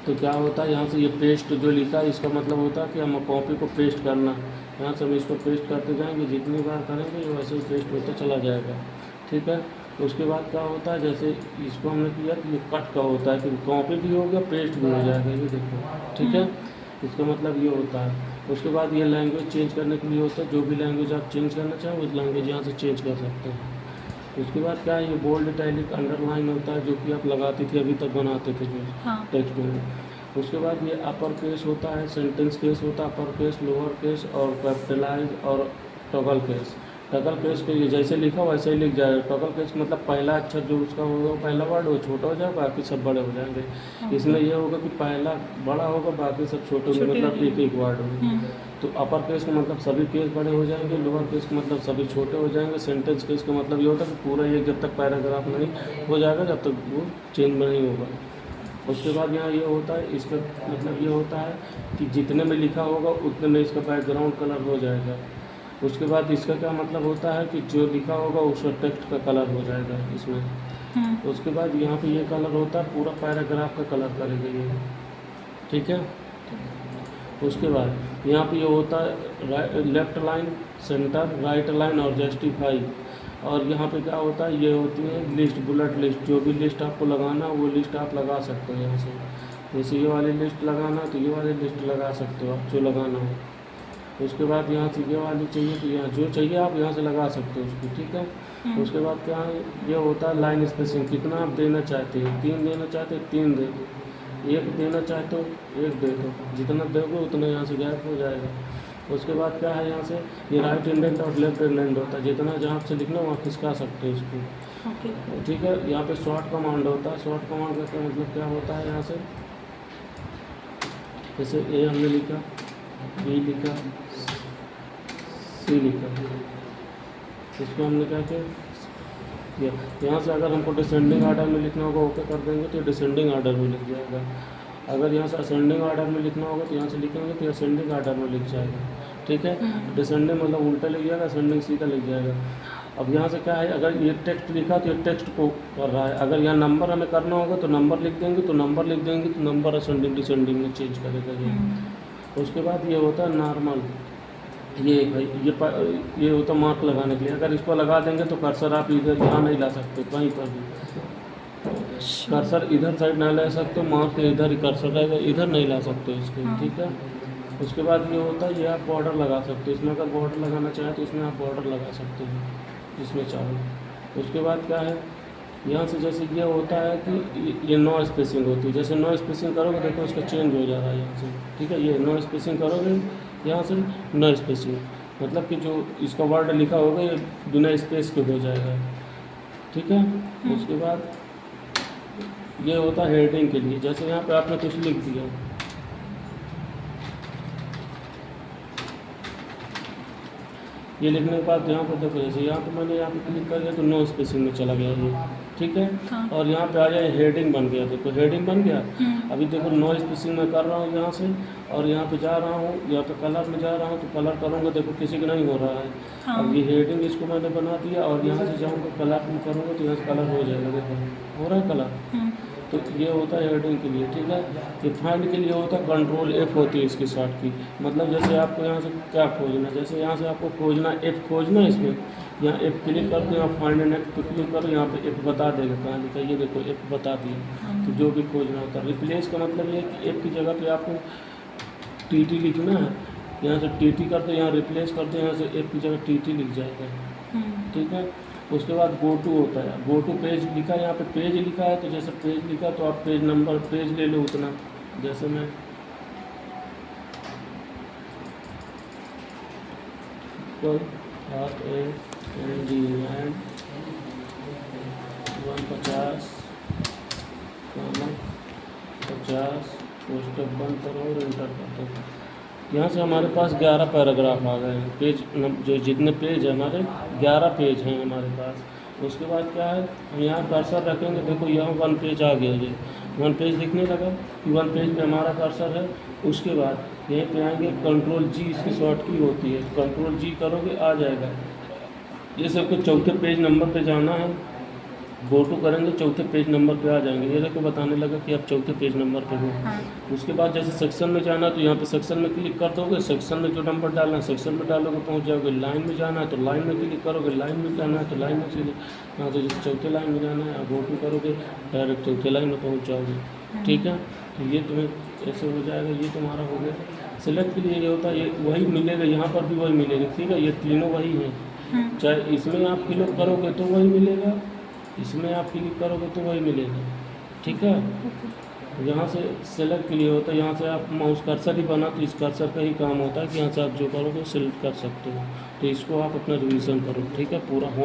तो क्या होता है यहाँ से ये पेस्ट जो लिखा है इसका मतलब होता है कि हम कॉपी को पेस्ट करना। यहाँ से हम इसको पेस्ट करते जाएंगे, जितनी बार करेंगे ये वैसे ही पेस्ट होता चला जाएगा। ठीक है। तो उसके बाद क्या होता है, जैसे इसको हमने किया तो ये कट का होता है कि कॉपी भी हो गया पेस्ट भी हो जाएगा, ये देखो। ठीक है। इसका मतलब ये होता है। उसके बाद ये लैंग्वेज चेंज करने के लिए होता है, जो भी लैंग्वेज आप चेंज करना चाहें वो लैंग्वेज यहाँ से चेंज कर सकते हैं। उसके बाद क्या है, ये बोल्ड इटैलिक अंडरलाइन होता है जो कि आप लगाती थी अभी तक बनाते थे जो हाँ। टेक्स्ट में। उसके बाद ये अपर केस होता है, सेंटेंस केस होता है, अपर केस, लोअर केस और कैपिटलाइज और टॉगल केस। टॉगल केस के ये जैसे लिखा वैसे ही लिख जाएगा। टॉगल केस मतलब पहला अक्षर जो उसका होगा पहला वर्ड वो छोटा हो जाएगा, बाकी सब बड़े हो जाएंगे। इसमें यह होगा कि पहला बड़ा होगा बाकी सब छोटे होंगे, छोटे मतलब हो एक एक वर्ड होंगे। तो अपर केस का मतलब सभी केस बड़े हो जाएंगे, लोअर केस का मतलब सभी छोटे हो जाएंगे, सेंटेंस केस का मतलब ये होता है कि पूरा ये जब तक पैराग्राफ नहीं हो जाएगा जब तक वो चेंज नहीं होगा। उसके बाद यहाँ ये होता है, इसका मतलब ये होता है कि जितने में लिखा होगा उतने में इसका बैकग्राउंड कलर हो जाएगा। उसके बाद इसका क्या मतलब होता है कि जो लिखा होगा उसका टेक्स्ट का कलर हो जाएगा इसमें। उसके बाद यहाँ पे ये कलर होता है पूरा पैराग्राफ का कलर करेगा ये। ठीक है। उसके बाद यहाँ पे ये होता है left line, centre, right line और जस्टिफाई। और यहाँ पे क्या होता है, ये होती है लिस्ट, बुलेट लिस्ट। जो भी लिस्ट आपको लगाना वो लिस्ट आप लगा सकते हो यहाँ से। जैसे ये वाली लिस्ट लगाना तो ये वाली लिस्ट लगा सकते हो आप जो लगाना हो। उसके बाद यहाँ से ये वाली चाहिए तो यहाँ जो चाहिए आप यहाँ से लगा सकते हो उसको। ठीक है। उसके बाद क्या है, ये होता है लाइन स्पेसिंग, कितना आप देना चाहते हैं। 3 देना चाहते हैं 3 दे दो, 1 देना चाहते हो 1 दे दो, जितना दोगे उतना यहाँ से गैप हो जाएगा। उसके बाद क्या है, यहाँ से ये राइट इंडेंट और लेफ्ट इंडेंट होता है, जितना जहाँ से लिखना वहाँ खिसका सकते हो इसको। ठीक है। यहाँ पे शॉर्ट कमांड होता है। शॉर्ट कमांड का क्या मतलब क्या होता है, यहाँ से जैसे ए हमने लिखा, बी लिखा, सी लिखा, इसको हमने क्या किया, यहाँ से अगर हमको डिसेंडिंग आर्डर में लिखना होगा ओके कर देंगे तो डिसेंडिंग आर्डर में लिख जाएगा। अगर यहाँ से असेंडिंग आर्डर में लिखना होगा तो यहाँ से लिखेंगे तो असेंडिंग आर्डर में लिख जाएगा। ठीक है। डिसेंडिंग मतलब उल्टा लिख जाएगा, असेंडिंग सीधा लिख जाएगा। अब यहाँ से क्या है, अगर ये टेक्स्ट लिखा तो ये टेक्स्ट को कर रहा है, अगर यहाँ नंबर हमें करना होगा तो नंबर लिख देंगे, तो नंबर लिख देंगे तो नंबर असेंडिंग डिसेंडिंग में चेंज करेगा ये। उसके बाद ये होता है नॉर्मल, ये भाई ये होता है मार्क लगाने के लिए। अगर इसको लगा देंगे तो कर्सर आप इधर यहाँ नहीं ला सकते, कहीं पर भी कर्सर इधर साइड नहीं ला सकते, मार्क इधर ही कर्सर रहेगा, इधर नहीं ला सकते इसको। ठीक है। उसके बाद ये होता है, ये आप बॉर्डर लगा सकते हो, इसमें अगर बॉर्डर लगाना चाहें तो इसमें आप बॉर्डर लगा सकते हो जिसमें चाहो। उसके बाद क्या है, यहाँ से जैसे ये होता है कि ये नो स्पेसिंग होती है। जैसे नो स्पेसिंग करोगे देखो इसका चेंज हो जा रहा है यहाँ से। ठीक है। ये नो स्पेसिंग करोगे यहाँ से नो स्पेसिंग मतलब कि जो इसका वर्ड लिखा होगा ये बिना स्पेस के हो जाएगा। ठीक है। उसके बाद ये होता है हेडिंग के लिए। जैसे यहाँ पे आपने कुछ लिख दिया, ये लिखने के बाद यहाँ पर देखो, जैसे यहाँ पे मैंने यहाँ पे क्लिक कर दिया तो नो स्पेसिंग में चला गया ये। ठीक है। और यहाँ पे आ जाए हेडिंग बन गया, देखो हेडिंग बन गया। अभी देखो नो स्पेसिंग में कर रहा हूँ यहाँ से, और यहाँ पे जा रहा हूँ, यहाँ पे कलर में जा रहा हूँ तो कलर करूँगा, देखो किसी का नहीं हो रहा है। अब ये हेडिंग इसको मैंने बना दिया और यहाँ से जाऊँगा कलर में करूँगा तो यहाँ से कलर हो जाएगा, देखो हो रहा है कलर। तो ये होता है हेडिंग के लिए। ठीक है। ये फाइंड के लिए होता है, कंट्रोल F होती है इसकी शॉर्ट की। मतलब जैसे आपको यहाँ से क्या खोजना, जैसे यहाँ से आपको खोजना F खोजना, इसमें यहाँ F क्लिक करके यहाँ फाइंड नेक्स्ट पे क्लिक करो, यहाँ पे F बता देगा कहाँ लिखा है, ये देखो F बता दिया। तो जो भी खोजना होता है, रिप्लेस का मतलब ये है कि F की जगह पे आपको TT लिखना है, यहाँ से TT कर दो, यहाँ रिप्लेस कर दो, यहाँ से F की जगह TT लिख जाएगा। ठीक है। उसके बाद गो टू होता है। गो टू पेज लिखा है, यहाँ पे पेज लिखा है, तो जैसे पेज लिखा तो आप पेज नंबर पेज ले लो उतना। जैसे मैं ND 150 50 पोस्टर बंद करो और एंटर कर दो। यहाँ से हमारे पास 11 पैराग्राफ आ गए हैं। पेज जो जितने पेज हैं हमारे 11 पेज हैं हमारे पास। उसके बाद क्या है, हम यहाँ कर्सर रखेंगे, देखो यहाँ 1 पेज आ गया, ये 1 पेज दिखने लगा कि 1 पेज पे हमारा कर्सर है। उसके बाद यहीं पे आएंगे, कंट्रोल G इसकी शॉर्ट की होती है, कंट्रोल G करोगे आ जाएगा। जैसे आपको चौथे पेज नंबर पे जाना है गो टू करेंगे, चौथे पेज नंबर पे आ जाएंगे। ये देखो बताने लगा कि आप चौथे पेज नंबर पे हो। हाँ। उसके बाद जैसे सेक्शन में जाना है तो यहाँ पे सेक्शन में क्लिक कर दोगे, सेक्शन में जो नंबर डालना है सेक्शन में डालोगे, पहुँच जाओगे। लाइन में जाना है तो लाइन में क्लिक करोगे, लाइन में जाना है तो लाइन में क्लिक, हाँ तो जैसे चौथे लाइन में जाना है, गो टू करोगे, डायरेक्ट चौथे लाइन में पहुँच जाओगे। ठीक है, तो ये तुम्हें ऐसे हो जाएगा। ये तुम्हारा हो गया। सेलेक्ट के लिए ये होता है, ये वही मिलेगा, यहाँ पर भी वही मिलेगा। ठीक है, ये तीनों वही हैं। चाहे इसमें आप क्लिक करोगे तो वही मिलेगा, इसमें आप क्लिक करोगे तो वही मिलेगा। ठीक है, यहाँ से सेलेक्ट के लिए होता है, यहाँ से आप माउस कर्सर ही बना तो इस कर्सर का ही काम होता है कि यहाँ से आप जो करोगे सेलेक्ट कर सकते हो। तो इसको आप अपना रिवीजन करो। ठीक है, पूरा हो